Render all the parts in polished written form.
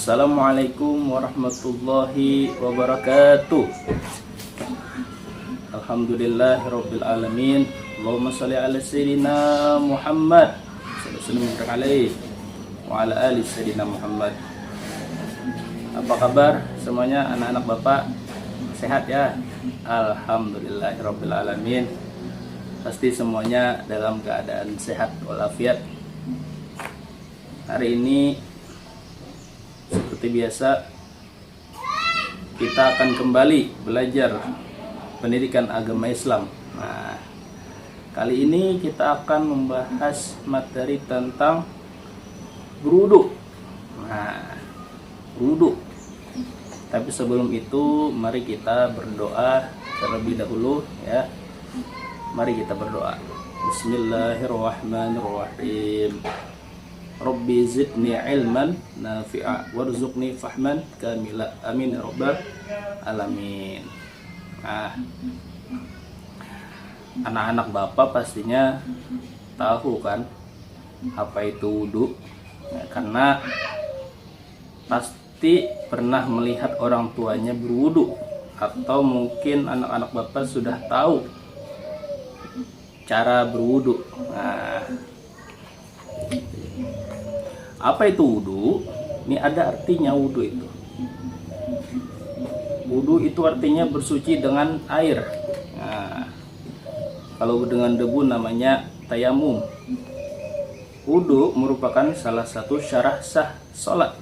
Assalamualaikum warahmatullahi wabarakatuh. Alhamdulillahirabbil alamin. Allahumma shalli ala sayyidina Muhammad sallallahu alaihi wa ala ali sayyidina Muhammad. Apa kabar semuanya anak-anak Bapak? Sehat ya? Alhamdulillahirabbil alamin. Pasti semuanya dalam keadaan sehat walafiat. Hari ini seperti biasa kita akan kembali belajar pendidikan agama Islam. Nah, kali ini kita akan membahas materi tentang berwudu. Nah, berwudu. Tapi sebelum itu mari kita berdoa terlebih dahulu ya. Mari kita berdoa. Bismillahirrahmanirrahim. Rabbi zidni ilman nafi'a warzuqni fahman kamila. Amin ya rabbal alamin. Nah, anak-anak Bapak pastinya tahu kan apa itu wudu ya, karena pasti pernah melihat orang tuanya berwudu, atau mungkin anak-anak Bapak sudah tahu cara berwudu. Nah, apa itu wudu? Ini ada artinya wudu itu. Wudu itu artinya bersuci dengan air. Nah, kalau dengan debu namanya tayamum. Wudu merupakan salah satu syarat sah sholat.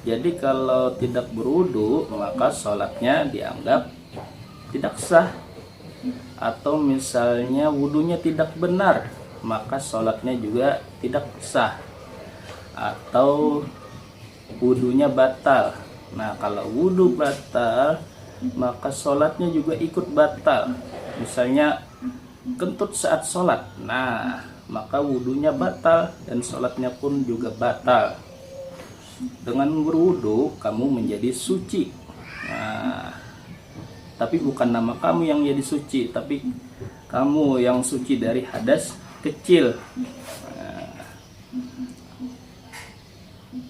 Jadi kalau tidak berwudu maka sholatnya dianggap tidak sah. Atau misalnya wudunya tidak benar maka sholatnya juga tidak sah. Atau wudunya batal. Nah, kalau wudu batal maka sholatnya juga ikut batal. Misalnya kentut saat sholat, nah maka wudunya batal dan sholatnya pun juga batal. Dengan berwudu kamu menjadi suci. Nah, tapi bukan nama kamu yang jadi suci, tapi kamu yang suci dari hadas kecil.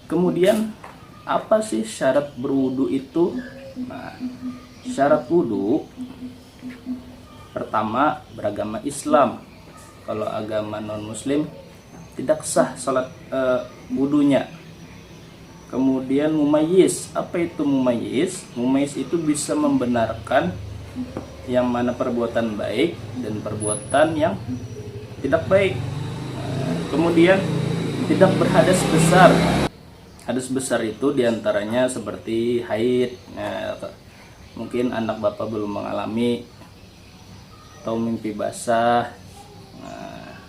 Kemudian apa sih syarat berwudu itu? Nah, syarat wudu pertama beragama Islam. Kalau agama non muslim tidak sah salat wudunya. Kemudian mumayyiz. Apa itu mumayyiz? Mumayyiz itu bisa membenarkan yang mana perbuatan baik dan perbuatan yang tidak baik. Nah, kemudian tidak berhadas besar. Hadas besar itu diantaranya seperti haid. Nah, mungkin anak Bapak belum mengalami, atau mimpi basah. Nah,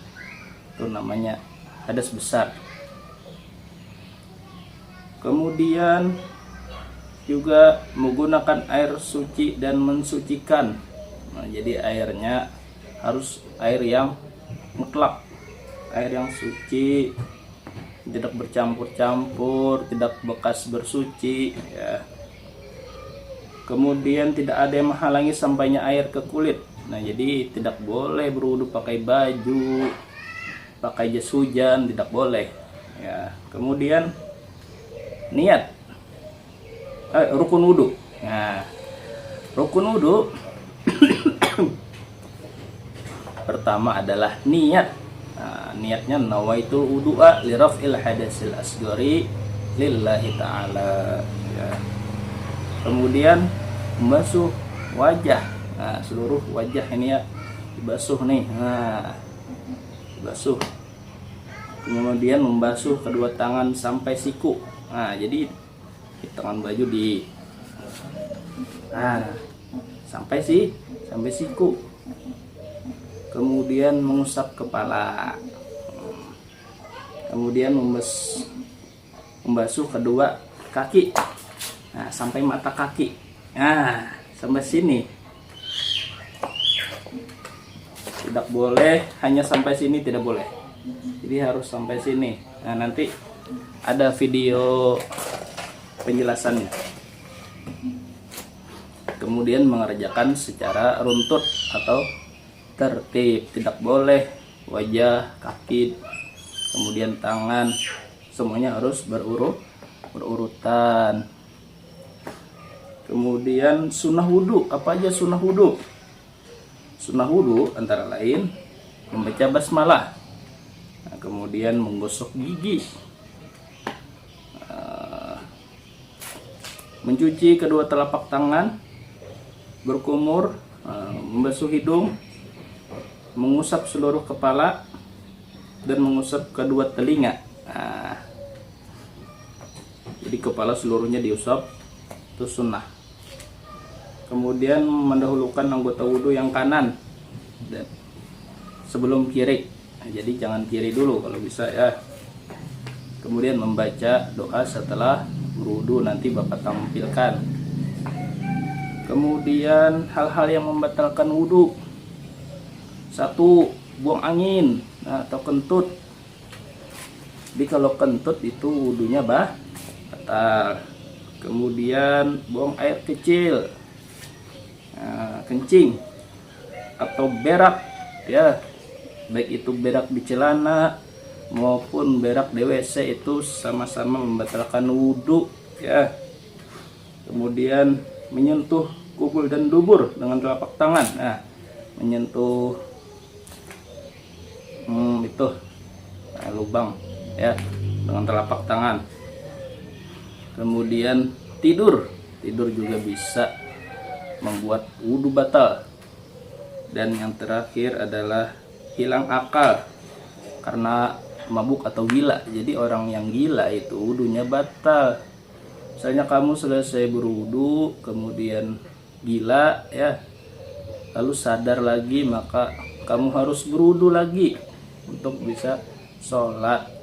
itu namanya hadas besar. Kemudian juga menggunakan air suci dan mensucikan. Nah, jadi airnya harus air yang mutlak, air yang suci, tidak bercampur-campur, tidak bekas bersuci ya. Kemudian tidak ada yang menghalangi sampainya air ke kulit. Nah, jadi tidak boleh berwudu pakai baju, pakai jas hujan, tidak boleh ya. Kemudian niat, rukun wudu. Nah, rukun wudu pertama adalah niat. Nah, niatnya nawaitu wudu'a li raf'il hadasil asghari lillahi ta'ala ya. Kemudian membasuh wajah. Nah, seluruh wajah ini ya dibasuh nih. Nah, dibasuh. Kemudian membasuh kedua tangan sampai siku. Nah, jadi di tangan baju di sampai siku. Kemudian mengusap kepala. Kemudian membasuh kedua kaki. Nah, sampai mata kaki. Nah, sampai sini. Tidak boleh hanya sampai sini, tidak boleh. Jadi harus sampai sini. Nah, nanti ada video penjelasannya. Kemudian mengerjakan secara runtut atau tertib. Tidak boleh wajah, kaki, kemudian tangan, semuanya harus berurutan. Kemudian sunnah wudhu, apa aja sunnah wudhu? Sunnah wudhu antara lain membaca basmalah, nah, kemudian menggosok gigi, mencuci kedua telapak tangan, berkumur, membasuh hidung, mengusap seluruh kepala, dan mengusap kedua telinga. Nah, jadi kepala seluruhnya diusap, itu sunnah. Kemudian mendahulukan anggota wudhu yang kanan sebelum kiri. Nah, jadi jangan kiri dulu kalau bisa ya. Kemudian membaca doa setelah berwudhu, nanti Bapak tampilkan. Kemudian hal-hal yang membatalkan wudhu: 1. Buang angin, atau kentut. Jadi kalau kentut itu wudhunya batal. Kemudian buang air kecil, kencing atau berak ya, baik itu berak di celana maupun berak di WC, itu sama-sama membatalkan wudhu ya. Kemudian menyentuh kubul dan dubur dengan telapak tangan, nah menyentuh itu lubang ya dengan telapak tangan. Kemudian tidur juga bisa membuat wudhu batal. Dan yang terakhir adalah hilang akal karena mabuk atau gila. Jadi orang yang gila itu wudhunya batal. Misalnya kamu selesai berwudhu kemudian gila ya, lalu sadar lagi, maka kamu harus berwudhu lagi untuk bisa sholat.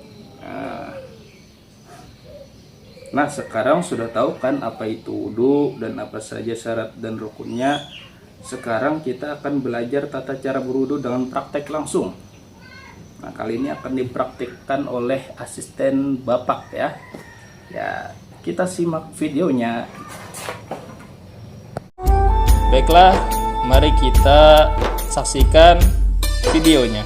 Nah, sekarang sudah tahu kan apa itu wudhu dan apa saja syarat dan rukunnya. Sekarang kita akan belajar tata cara berwudhu dengan praktek langsung. Nah, kali ini akan dipraktikkan oleh asisten Bapak ya. Ya, kita simak videonya. Baiklah, mari kita saksikan videonya.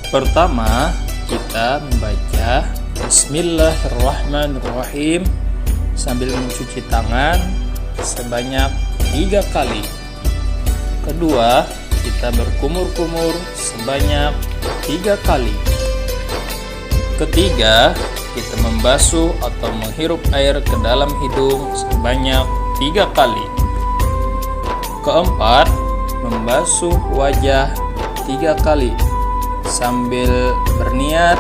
Pertama, kita membaca Bismillahirrahmanirrahim sambil mencuci tangan sebanyak 3 kali. Kedua, kita berkumur-kumur sebanyak 3 kali. Ketiga, kita membasuh atau menghirup air ke dalam hidung sebanyak 3 kali. Keempat, membasuh wajah 3 kali sambil berniat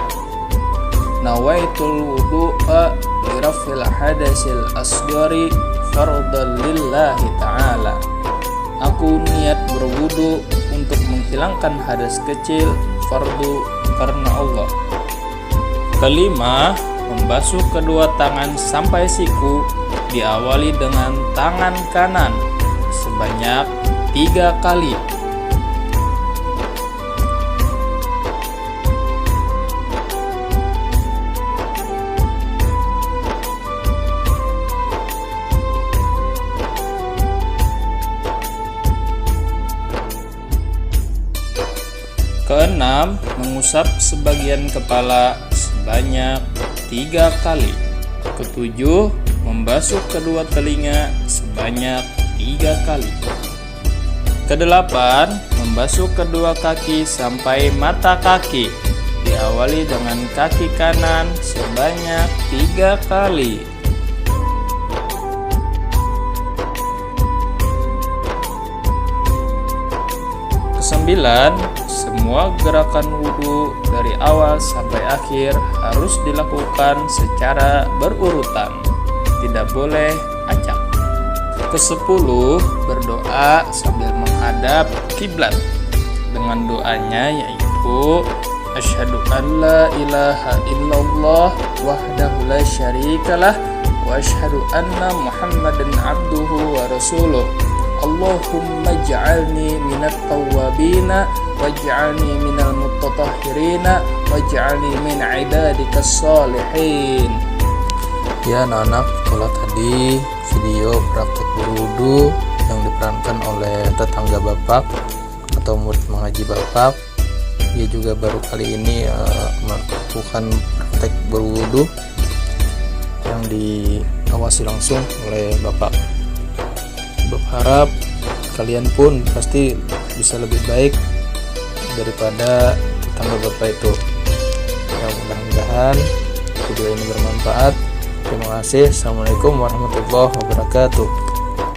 nawaitul wudu'a lirafil hadasil asghari fardhan lillahi ta'ala. Aku niat berwudu untuk menghilangkan hadas kecil fardu karena Allah. Kelima, membasuh kedua tangan sampai siku, diawali dengan tangan kanan sebanyak 3 kali. Keenam, mengusap sebagian kepala sebanyak 3 kali. Ketujuh, membasuh kedua telinga sebanyak 3 kali. Kedelapan, membasuh kedua kaki sampai mata kaki, diawali dengan kaki kanan sebanyak 3 kali. Kesembilan, semua gerakan wudhu dari awal sampai akhir harus dilakukan secara berurutan, tidak boleh acak. Kesepuluh, berdoa sambil menghadap kiblat dengan doanya yaitu asyhadu an la ilaha illallah wahdahu la syarikalah wa asyhadu anna muhammadan abduhu wa rasuluh. Allahumma ij'alni minat tawwabina waj'alni minal mutatahhirina waj'alni min ibadikas shalihin. Ya anak-anak, itulah tadi video praktek berwudu yang diperankan oleh tetangga Bapak atau murid mengaji Bapak. Dia juga baru kali ini melakukan praktek berwudu. diawasi langsung oleh Bapak. Bapak harap kalian pun pasti bisa lebih baik daripada tetangga Bapak itu. Ya, mudah-mudahan video ini bermanfaat. Terima kasih. Assalamualaikum warahmatullahi wabarakatuh.